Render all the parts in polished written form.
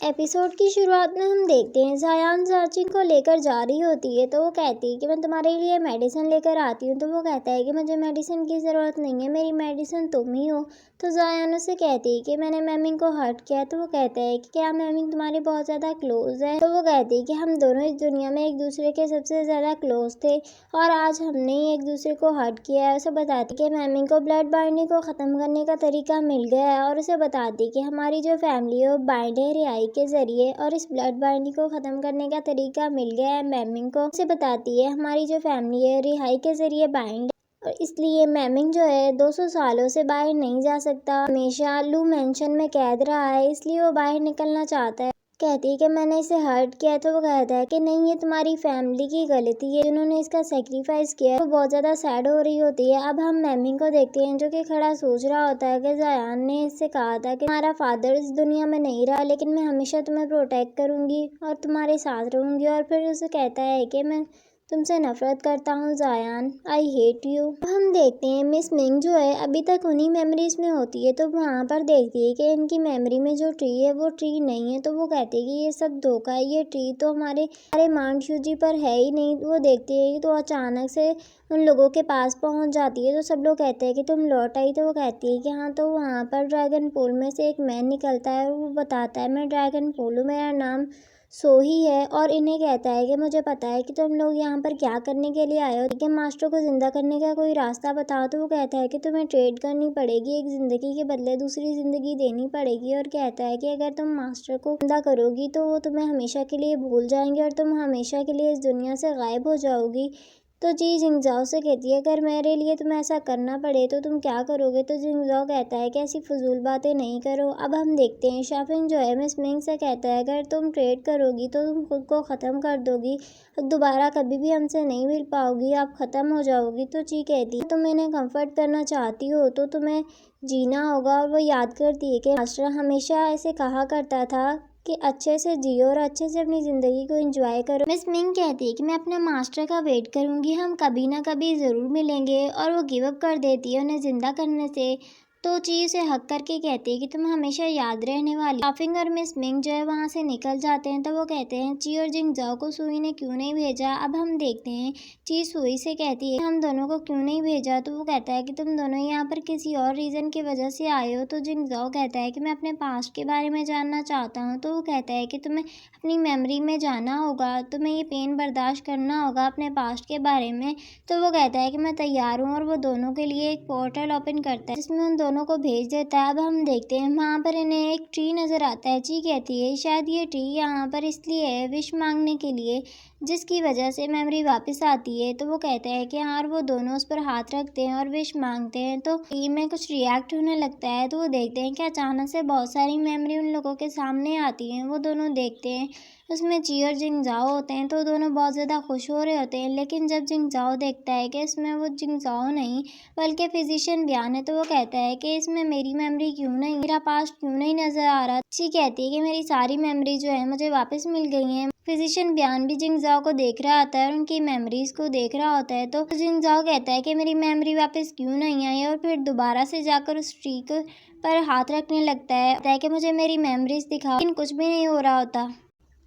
Episode की शुरुआत में हम देखते हैं जायान जाचिन को लेकर जा रही होती है तो वो कहती है कि मैं तुम्हारे लिए मेडिसिन लेकर आती हूँ। तो वो कहता है कि मुझे मेडिसिन की ज़रूरत नहीं है, मेरी मेडिसिन तुम ही हो। तो जायान उसे कहती है कि मैंने मैमिंग को हर्ट किया। तो वो कहता है कि क्या मैमिंग तुम्हारी बहुत ज़्यादा क्लोज है। तो वो कहती है कि हम दोनों इस दुनिया में एक दूसरे के सबसे ज़्यादा क्लोज थे और आज हमने ही एक दूसरे को हर्ट किया है। उसे बताती है कि मैमिंग को ब्लड बाइंडिंग को ख़त्म करने का तरीका मिल गया है और उसे बताती है कि हमारी जो फैमिली है वो बाइंड है रिहाई के जरिए और इस ब्लड बाइंडिंग को ख़त्म करने का तरीका मिल गया है मैमिंग को। उसे बताती है हमारी जो फैमिली है रिहाई के जरिए बाइंड और इसलिए मैमिंग जो है 200 सालों से बाहर नहीं जा सकता, हमेशा लू मेंशन में कैद रहा है, इसलिए वो बाहर निकलना चाहता है। कहती है कि मैंने इसे हर्ट किया। तो वो कहता है कि नहीं, ये तुम्हारी फैमिली की गलती है जिन्होंने इसका सेक्रीफाइस किया। वो बहुत ज़्यादा सैड हो रही होती है। अब हम मैमिंग को देखते हैं जो कि खड़ा सोच रहा होता है कि जायान ने इससे कहा था कि तुम्हारा फादर इस दुनिया में नहीं रहा लेकिन मैं हमेशा तुम्हें प्रोटेक्ट करूँगी और तुम्हारे साथ रहूँगी। और फिर उसे कहता है कि मैं तुमसे नफरत करता हूँ जायान, आई हेट यू। हम देखते हैं मिस मिंग जो है अभी तक उन्हीं मेमोरीज में होती है। तो वहाँ पर देखती है कि इनकी मेमोरी में जो ट्री है वो ट्री नहीं है। तो वो कहती है कि ये सब धोखा है, ये ट्री तो हमारे माउंट फ्यूजी पर है ही नहीं। वो देखती है तो अचानक से उन लोगों के पास पहुँच जाती है। तो सब लोग कहते हैं कि तुम लौट आई। तो वो कहती है कि हाँ। तो वहाँ पर ड्रैगन पोल में से एक मैन निकलता है और वो बताता है मैं ड्रैगन पोल हूँ, मेरा नाम सोही है और इन्हें कहता है कि मुझे पता है कि तुम लोग यहाँ पर क्या करने के लिए आए हो, लेकिन मास्टर को जिंदा करने का कोई रास्ता बताओ। तो वो कहता है कि तुम्हें ट्रेड करनी पड़ेगी, एक ज़िंदगी के बदले दूसरी ज़िंदगी देनी पड़ेगी और कहता है कि अगर तुम मास्टर को जिंदा करोगी तो वो तुम्हें हमेशा के लिए भूल जाएंगे और तुम हमेशा के लिए इस दुनिया से गायब हो जाओगी। तो जी जिंगजाओ से कहती है अगर मेरे लिए तुम्हें ऐसा करना पड़े तो तुम क्या करोगे। तो जिंगजाओ कहता है कि ऐसी फजूल बातें नहीं करो। अब हम देखते हैं शाफिंग जो है मिस मिंग से कहता है अगर तुम ट्रेड करोगी तो तुम खुद को ख़त्म कर दोगी, दोबारा कभी भी हमसे नहीं मिल पाओगी, आप ख़त्म हो जाओगी। तो ची कहती है तुम इन्हें कम्फर्ट करना चाहती हो तो तुम्हें जीना होगा। और वो याद करती है कि मास्टर हमेशा ऐसे कहा करता था कि अच्छे से जियो और अच्छे से अपनी ज़िंदगी को एंजॉय करो। मिस मिंग कहती है कि मैं अपने मास्टर का वेट करूँगी, हम कभी ना कभी ज़रूर मिलेंगे। और वो गिव अप कर देती है उन्हें ज़िंदा करने से। तो ची उसे हक करके कहती है कि तुम हमेशा याद रहने वाली। लाफिंग और मिस मिंग जो है वहाँ से निकल जाते हैं। तो वो कहते हैं ची और जिंगजाओ को सुई ने क्यों नहीं भेजा। अब हम देखते हैं ची सुई से कहती है हम दोनों को क्यों नहीं भेजा। तो वो कहता है कि तुम दोनों यहाँ पर किसी और रीज़न की वजह से आए हो। तो जिंगजाओ कहता है कि मैं अपने पास्ट के बारे में जानना चाहता हूँ। तो वो कहता है कि तुम्हें अपनी मेमोरी में जाना होगा, तुम्हें ये पेन बर्दाश्त करना होगा अपने पास्ट के बारे में। तो वो कहता है कि मैं तैयार हूँ और वो दोनों के लिए एक पोर्टल ओपन करता है जिसमें उन दोनों को भेज देता है। अब हम देखते हैं वहाँ पर इन्हें एक ट्री नज़र आता है। ची कहती है शायद ये ट्री यहाँ पर इसलिए है विश मांगने के लिए जिसकी वजह से मेमोरी वापस आती है। तो वो कहता है कि हाँ, और वो दोनों उस पर हाथ रखते हैं और विश मांगते हैं। तो ट्री में कुछ रिएक्ट होने लगता है। तो वो देखते हैं कि अचानक से बहुत सारी मेमोरी उन लोगों के सामने आती हैं। वो दोनों देखते हैं उसमें ची और जिंगजाओ होते हैं। तो दोनों बहुत ज़्यादा खुश हो रहे होते हैं। लेकिन जब जिंगजाओ देखता है कि इसमें वो जिंगजाओ नहीं बल्कि फिजिशियन ब्यान है तो वो कहता है कि इसमें मेरी मेमोरी क्यों नहीं, मेरा पास्ट क्यों नहीं नज़र आ रहा। ची कहती है कि मेरी सारी मेमोरी जो है मुझे वापस मिल गई हैं। फिजिशियन ब्यान भी जिंगजाओ को देख रहा होता है और उनकी मेमोरीज को देख रहा होता है। तो जिंगजाओ कहता है कि मेरी मेमोरी वापस क्यों नहीं आई और फिर दोबारा से जाकर उस ट्री पर हाथ रखने लगता है कि मुझे मेरी मेमोरीज दिखाओ, लेकिन कुछ भी नहीं हो रहा होता।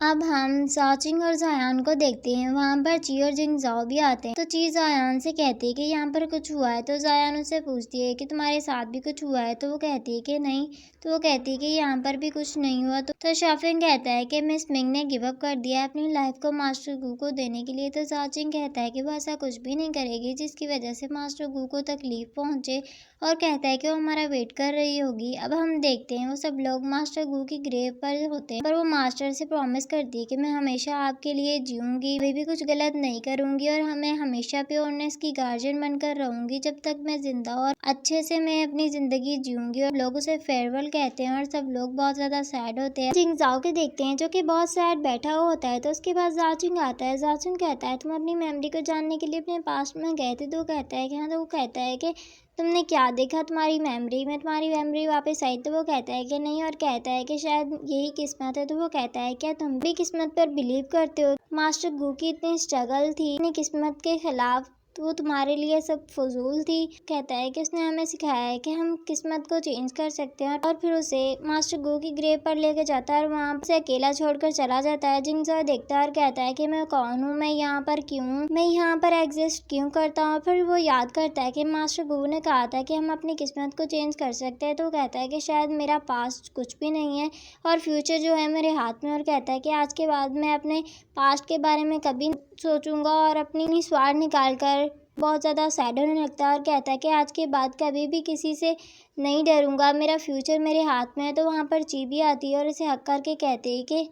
अब हम जाचिंग और जायान को देखते हैं। वहाँ पर ची और जिंगजाओ भी आते हैं। तो ची जायान से कहती है कि यहाँ पर कुछ हुआ है। तो जायान उससे पूछती है कि तुम्हारे साथ भी कुछ हुआ है। तो वो कहती है कि नहीं। तो वो कहती है कि यहाँ पर भी कुछ नहीं हुआ। तो शाफिंग कहता है कि मिस मिंग ने गिव अप कर दिया है अपनी लाइफ को मास्टर गू को देने के लिए। तो जाचिंग कहता है कि वो ऐसा कुछ भी नहीं करेगी जिसकी वजह से मास्टर गू को तकलीफ पहुँचे और कहता है कि वो हमारा वेट कर रही होगी। अब हम देखते हैं वो सब लोग मास्टर गू की ग्रेव पर होते हैं पर वो मास्टर से प्रॉमिस करती है कि मैं हमेशा आपके लिए जीऊँगी, कभी भी कुछ गलत नहीं करूँगी और मैं हमेशा प्योरनेस की गार्जियन बनकर रहूँगी जब तक मैं जिंदा और अच्छे से मैं अपनी ज़िंदगी जीऊँगी। और लोग उसे फेयरवेल कहते हैं और सब लोग बहुत ज़्यादा सैड होते हैं। जिंगजाओ के देखते हैं जो कि बहुत सैड बैठा हुआ होता है। तो उसके बाद जाचिंग आता है। जाचिंग कहता है तुम अपनी मेमोरी को जानने के लिए अपने पास्ट में गए थे। तो कहता है कि हाँ। तो वो कहता है कि तुमने क्या देखा तुम्हारी मेमोरी में, तुम्हारी मेमोरी वापस आई। तो वो कहता है कि नहीं और कहता है कि शायद यही किस्मत है। तो वो कहता है क्या तुम भी किस्मत पर बिलीव करते हो। मास्टर गू की इतनी स्ट्रगल थी, इतनी किस्मत के खिलाफ तो वो तुम्हारे लिए सब फजूल थी। कहता है कि उसने हमें सिखाया है कि हम किस्मत को चेंज कर सकते हैं। और फिर उसे मास्टर गो की ग्रेव पर लेके जाता है और वहाँ से अकेला छोड़कर चला जाता है। जिनसो देखता है और कहता है कि मैं कौन हूँ, मैं यहाँ पर क्यों हूँ, मैं यहाँ पर एग्जिस्ट क्यों करता हूँ। फिर वो याद करता है कि मास्टर गो ने कहा था कि हम अपनी किस्मत को चेंज कर सकते हैं। तो वो कहता है कि शायद मेरा पास्ट कुछ भी नहीं है और फ्यूचर जो है मेरे हाथ में। और कहता है कि आज के बाद मैं अपने पास्ट के बारे में कभी सोचूंगा और अपनी स्वार्थ निकाल कर बहुत ज़्यादा सैड होने लगता है। और कहता है कि आज के बाद कभी भी किसी से नहीं डरूंगा, मेरा फ्यूचर मेरे हाथ में है। तो वहाँ पर चीबी आती है और इसे हक करके कहती है कि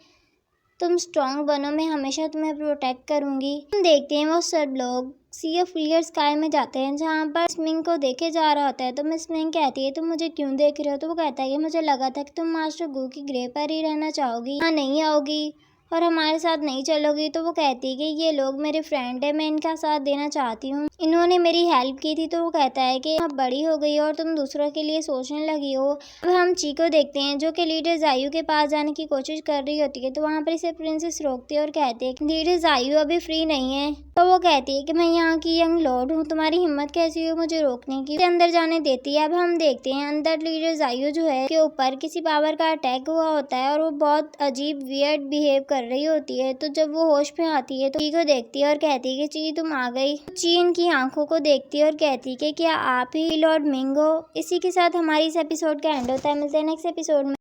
तुम स्ट्रांग बनो, मैं हमेशा तुम्हें प्रोटेक्ट करूंगी। हम देखते हैं वो सब लोग सी ऑफ क्लियर स्काई में जाते हैं जहाँ पर स्मिंग को देखे जा रहा होता है। तो मिस स्मिंग कहती है तुम मुझे क्यों देख रहे हो। तो वो कहता है कि मुझे लगा था कि तुम मास्टर गो की ग्रेव पर ही रहना चाहोगी, यहाँ नहीं आओगी और हमारे साथ नहीं चलोगी। तो वो कहती है कि ये लोग मेरे फ्रेंड है, मैं इनका साथ देना चाहती हूँ, इन्होंने मेरी हेल्प की थी। तो वो कहता है कि अब बड़ी हो गई और तुम दूसरों के लिए सोचने लगी हो। अब हम ची को देखते हैं जो कि लीडर जायू के पास जाने की कोशिच कर रही होती है। तो वहाँ पर इसे प्रिंसेस रोकती है और कहती है कि लीडर जायू अभी फ्री नहीं है। तो वो कहती है कि मैं यहाँ की यंग लॉर्ड हूँ, तुम्हारी हिम्मत कैसी हुई मुझे रोकने की। अंदर जाने देती है। अब हम देखते हैं अंदर लीडर जायू जो है के ऊपर किसी पावर का अटैक हुआ होता है और वो बहुत अजीब वियर्ड बिहेव कर रही होती है। तो जब वो होश में आती है तो ची को देखती है और कहती है कि ची तुम आ गई। ची इनकी आंखों को देखती है और कहती है कि क्या आप ही लॉर्ड मिंग हो। इसी के साथ हमारी इस एपिसोड का एंड होता है। मिलते हैं नेक्स्ट एपिसोड में।